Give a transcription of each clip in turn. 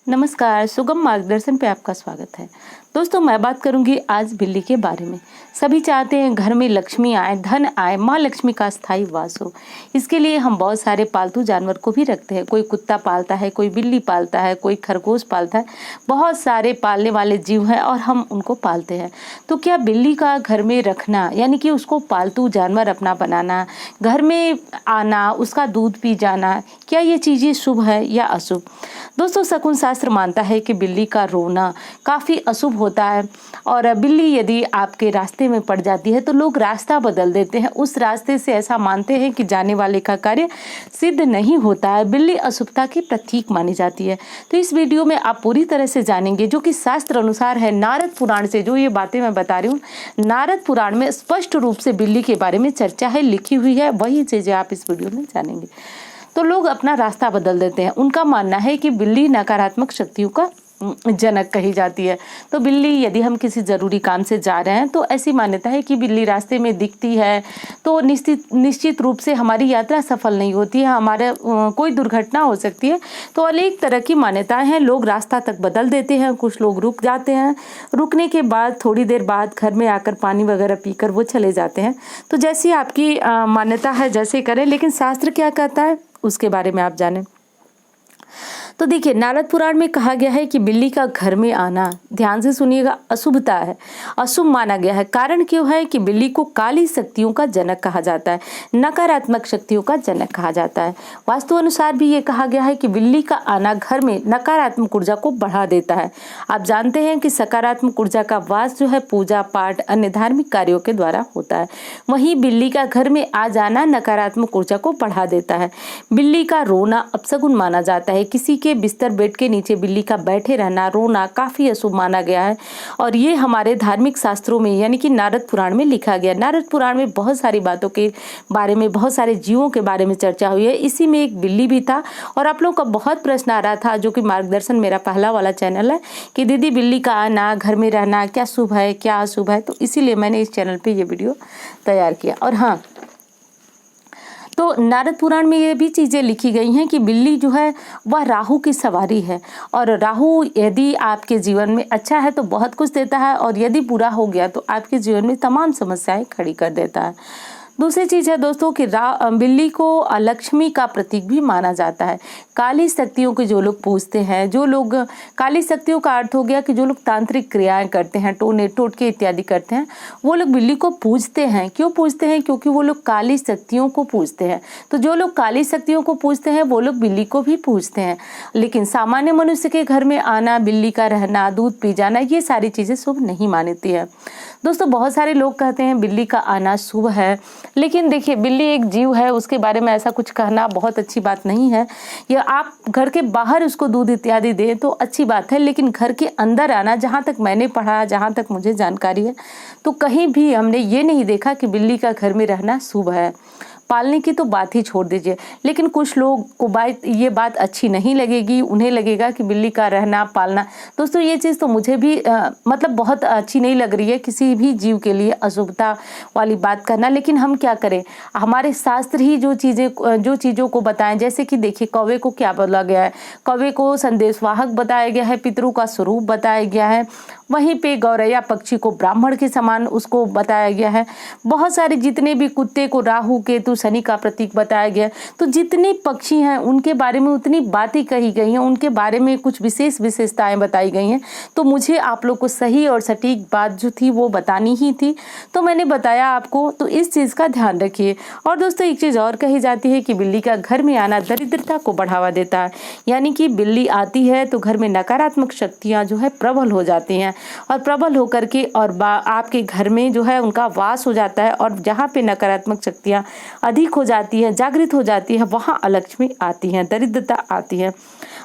नमस्कार, सुगम मार्गदर्शन पे आपका स्वागत है। दोस्तों, मैं बात करूंगी आज बिल्ली के बारे में। सभी चाहते हैं घर में लक्ष्मी आए, धन आए, माँ लक्ष्मी का स्थायी वास हो। इसके लिए हम बहुत सारे पालतू जानवर को भी रखते हैं। कोई कुत्ता पालता है, कोई बिल्ली पालता है, कोई खरगोश पालता है। बहुत सारे पालने वाले जीव हैं और हम उनको पालते हैं। तो क्या बिल्ली का घर में रखना, यानी कि उसको पालतू जानवर अपना बनाना, घर में आना, उसका दूध पी जाना, क्या ये चीज़ें शुभ है या अशुभ? दोस्तों, शकुन शास्त्र मानता है कि बिल्ली का रोना काफ़ी अशुभ होता है और बिल्ली यदि आपके रास्ते में पड़ जाती है तो लोग रास्ता बदल देते हैं। उस रास्ते से ऐसा मानते हैं कि जाने वाले का कार्य सिद्ध नहीं होता है। बिल्ली अशुभता की प्रतीक मानी जाती है। तो इस वीडियो में आप पूरी तरह से जानेंगे, जो कि शास्त्र अनुसार है। नारद पुराण से जो ये बातें मैं बता रही हूँ, नारद पुराण में स्पष्ट रूप से बिल्ली के बारे में चर्चा है, लिखी हुई है। वही चीज़ें आप इस वीडियो में जानेंगे। तो लोग अपना रास्ता बदल देते हैं। उनका मानना है कि बिल्ली नकारात्मक शक्तियों का जनक कही जाती है। तो बिल्ली, यदि हम किसी ज़रूरी काम से जा रहे हैं तो ऐसी मान्यता है कि बिल्ली रास्ते में दिखती है तो निश्चित रूप से हमारी यात्रा सफल नहीं होती है, हमारे कोई दुर्घटना हो सकती है। तो अनेक तरह की मान्यताएं हैं। लोग रास्ता तक बदल देते हैं, कुछ लोग रुक जाते हैं, रुकने के बाद थोड़ी देर बाद घर में आकर पानी वगैरह पीकर वो चले जाते हैं। तो जैसी आपकी मान्यता है, जैसे करें, लेकिन शास्त्र क्या कहता है उसके बारे में आप जानें। तो देखिए, नारद पुराण में कहा गया है कि बिल्ली का घर में आना, ध्यान से सुनिएगा, अशुभता है, अशुभ माना गया है। कारण क्यों है कि बिल्ली को काली शक्तियों का जनक कहा जाता है, नकारात्मक शक्तियों का जनक कहा जाता है। वास्तु अनुसार भी ये कहा गया है कि बिल्ली का आना घर में नकारात्मक ऊर्जा को बढ़ा देता है। आप जानते हैं कि सकारात्मक ऊर्जा का वास जो है पूजा पाठ, अन्य धार्मिक कार्यों के द्वारा होता है। वहीं बिल्ली का घर में आ जाना नकारात्मक ऊर्जा को बढ़ा देता है। बिल्ली का रोना अपशगुन माना जाता है। किसी के बिस्तर बेड के नीचे बिल्ली का बैठे रहना, रोना काफी अशुभ माना गया है और ये हमारे धार्मिक शास्त्रों में, यानी कि नारद पुराण में लिखा गया। नारद पुराण में बहुत सारी बातों के बारे में, बहुत सारे जीवों के बारे में चर्चा हुई है। इसी में एक बिल्ली भी था और आप लोगों का बहुत प्रश्न आ रहा था, जो कि मार्गदर्शन मेरा पहला वाला चैनल है, कि दीदी बिल्ली का आना, घर में रहना क्या शुभ है क्या अशुभ है। तो इसीलिए मैंने इस चैनल पे ये वीडियो तैयार किया। और हाँ, तो नारद पुराण में ये भी चीज़ें लिखी गई हैं कि बिल्ली जो है वह राहु की सवारी है और राहु यदि आपके जीवन में अच्छा है तो बहुत कुछ देता है और यदि बुरा हो गया तो आपके जीवन में तमाम समस्याएं खड़ी कर देता है। दूसरी चीज़ है दोस्तों कि बिल्ली को लक्ष्मी का प्रतीक भी माना जाता है। काली शक्तियों के जो लोग पूजते हैं, जो लोग, काली शक्तियों का अर्थ हो गया कि जो लोग तांत्रिक क्रियाएं करते हैं, टोने टोटके इत्यादि करते हैं, वो लोग बिल्ली को पूजते हैं। क्यों पूजते हैं? क्योंकि वो लोग काली शक्तियों को पूजते हैं। तो जो लोग काली शक्तियों को पूजते हैं वो लोग बिल्ली को भी पूजते हैं। लेकिन सामान्य मनुष्य के घर में आना, बिल्ली का रहना, दूध पी जाना, ये सारी चीज़ें शुभ नहीं मानती है। दोस्तों, बहुत सारे लोग कहते हैं बिल्ली का आना शुभ है, लेकिन देखिए, बिल्ली एक जीव है, उसके बारे में ऐसा कुछ कहना बहुत अच्छी बात नहीं है। या आप घर के बाहर उसको दूध इत्यादि दें तो अच्छी बात है, लेकिन घर के अंदर आना, जहाँ तक मैंने पढ़ा, जहाँ तक मुझे जानकारी है, तो कहीं भी हमने ये नहीं देखा कि बिल्ली का घर में रहना शुभ है। पालने की तो बात ही छोड़ दीजिए, लेकिन कुछ लोग को ये बात अच्छी नहीं लगेगी। उन्हें लगेगा कि बिल्ली का रहना, पालना, दोस्तों ये चीज़ तो मुझे भी मतलब बहुत अच्छी नहीं लग रही है, किसी भी जीव के लिए अशुभता वाली बात करना। लेकिन हम क्या करें, हमारे शास्त्र ही जो चीज़ों को बताएं। जैसे कि देखिए, कौवे को क्या बोला गया है, कौवे को संदेशवाहक बताया गया है, पितरों का स्वरूप बताया गया है। वहीं पे गौरैया पक्षी को ब्राह्मण के समान उसको बताया गया है। बहुत सारे जितने भी, कुत्ते को राहु केतु शनि का प्रतीक बताया गया है। तो जितने पक्षी हैं उनके बारे में उतनी बातें कही गई हैं, उनके बारे में कुछ विशेषताएं बताई गई हैं। तो मुझे आप लोग को सही और सटीक बात जो थी वो बतानी ही थी, तो मैंने बताया आपको। तो इस चीज़ का ध्यान रखिए। और दोस्तों, एक चीज़ और कही जाती है कि बिल्ली का घर में आना दरिद्रता को बढ़ावा देता है। यानी कि बिल्ली आती है तो घर में नकारात्मक शक्तियाँ जो है प्रबल हो जाती हैं और प्रबल होकर के और आपके घर में जो है उनका वास हो जाता है। और जहाँ पे नकारात्मक शक्तियाँ अधिक हो जाती है, जागृत हो जाती है, वहाँ अलक्ष्मी आती है, दरिद्रता आती है।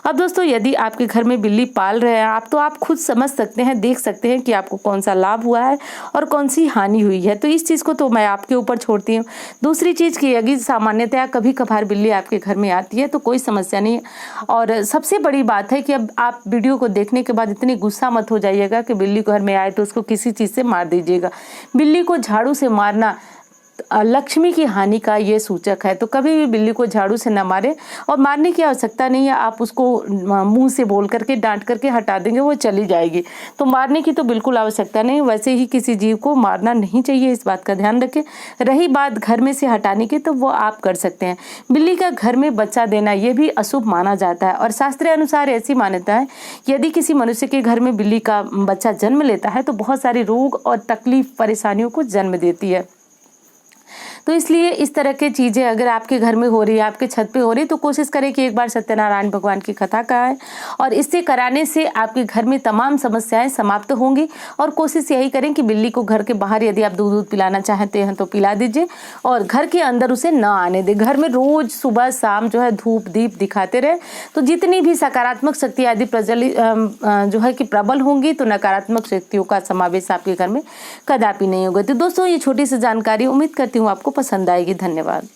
अब दोस्तों, यदि आपके घर में बिल्ली पाल रहे हैं आप, तो आप खुद समझ सकते हैं, देख सकते हैं कि आपको कौन सा लाभ हुआ है और कौन सी हानि हुई है। तो इस चीज़ को तो मैं आपके ऊपर छोड़ती हूँ। दूसरी चीज़ की, यदि सामान्यतया कभी कभार बिल्ली आपके घर में आती है तो कोई समस्या नहीं है। और सबसे बड़ी बात है कि अब आप वीडियो को देखने के बाद इतनी गुस्सा मत हो जाइएगा कि बिल्ली घर में आए तो उसको किसी चीज़ से मार दीजिएगा। बिल्ली को झाड़ू से मारना लक्ष्मी की हानि का ये सूचक है। तो कभी भी बिल्ली को झाड़ू से न मारें और मारने की आवश्यकता नहीं है। आप उसको मुंह से बोल करके डांट करके हटा देंगे, वो चली जाएगी। तो मारने की तो बिल्कुल आवश्यकता नहीं। वैसे ही किसी जीव को मारना नहीं चाहिए, इस बात का ध्यान रखें। रही बात घर में से हटाने की, तो वो आप कर सकते हैं। बिल्ली का घर में बच्चा देना ये भी अशुभ माना जाता है और शास्त्रीय अनुसार ऐसी मान्यता है यदि किसी मनुष्य के घर में बिल्ली का बच्चा जन्म लेता है तो बहुत सारे रोग और तकलीफ परेशानियों को जन्म देती है। तो इसलिए इस तरह की चीज़ें अगर आपके घर में हो रही है, आपके छत पे हो रही है, तो कोशिश करें कि एक बार सत्यनारायण भगवान की कथा कराएं और इससे कराने से आपके घर में तमाम समस्याएं समाप्त होंगी। और कोशिश यही करें कि बिल्ली को घर के बाहर यदि आप दूध पिलाना चाहते हैं तो पिला दीजिए और घर के अंदर उसे न आने दें। घर में रोज सुबह शाम जो है धूप दीप दिखाते रहे, तो जितनी भी सकारात्मक शक्ति यदि जो है कि प्रबल होंगी तो नकारात्मक शक्तियों का समावेश आपके घर में कदापि नहीं होगा। तो दोस्तों, ये छोटी सी जानकारी उम्मीद करती हूँ आपको पसंद आएगी। धन्यवाद।